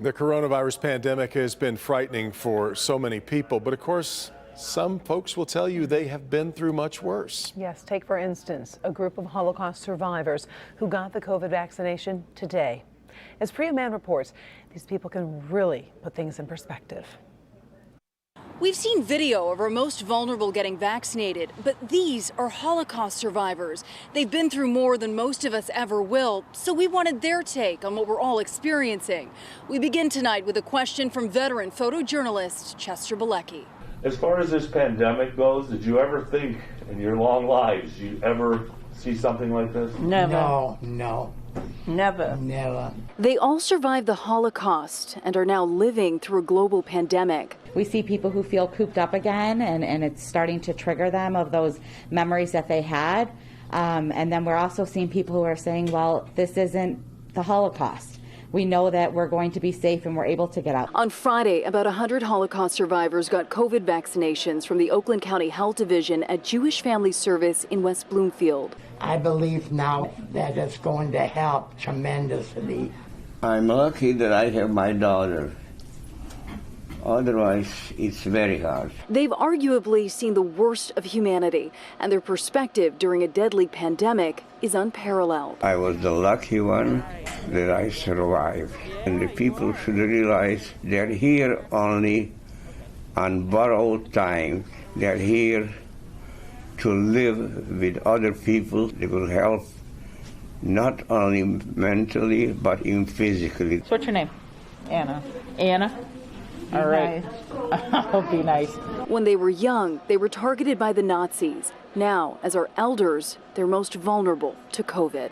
The coronavirus pandemic has been frightening for so many people, but of course, some folks will tell you they have been through much worse. Yes, take for instance a group of Holocaust survivors who got the COVID vaccination today. As Priya Mann reports, these people can really put things in perspective. We've seen video of our most vulnerable getting vaccinated, but these are Holocaust survivors. They've been through more than most of us ever will, so we wanted their take on what we're all experiencing. We begin tonight with a question from veteran photojournalist Chester Bilecki. As far as this pandemic goes, did you ever think in your long lives you ever see something like this? Never. No. Never. They all survived the Holocaust and are now living through a global pandemic. We see people who feel cooped up again, and it's starting to trigger them of those memories that they had. And then we're also seeing people who are saying, well, this isn't the Holocaust. We know that we're going to be safe and we're able to get out. On Friday, about 100 Holocaust survivors got COVID vaccinations from the Oakland County Health Division at Jewish Family Service in West Bloomfield. I believe now that it's going to help tremendously. I'm lucky that I have my daughter. Otherwise, it's very hard. They've arguably seen the worst of humanity, and their perspective during a deadly pandemic is unparalleled. I was the lucky one that I survived. And the people should realize they're here only on borrowed time. They're here to live with other people. They will help not only mentally, but even physically. What's your name? Anna. Anna? All right. I'll be nice. When they were young, they were targeted by the Nazis. Now, as our elders, they're most vulnerable to COVID.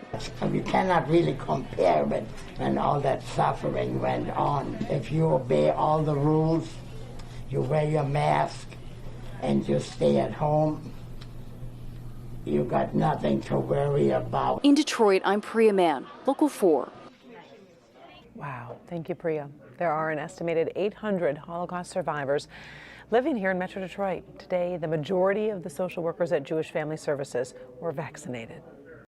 You cannot really compare it when all that suffering went on. If you obey all the rules, you wear your mask, and you stay at home, you got nothing to worry about. In Detroit, I'm Priya Mann, Local 4. Wow, thank you, Priya. There are an estimated 800 Holocaust survivors living here in Metro Detroit. Today, the majority of the social workers at Jewish Family Services were vaccinated.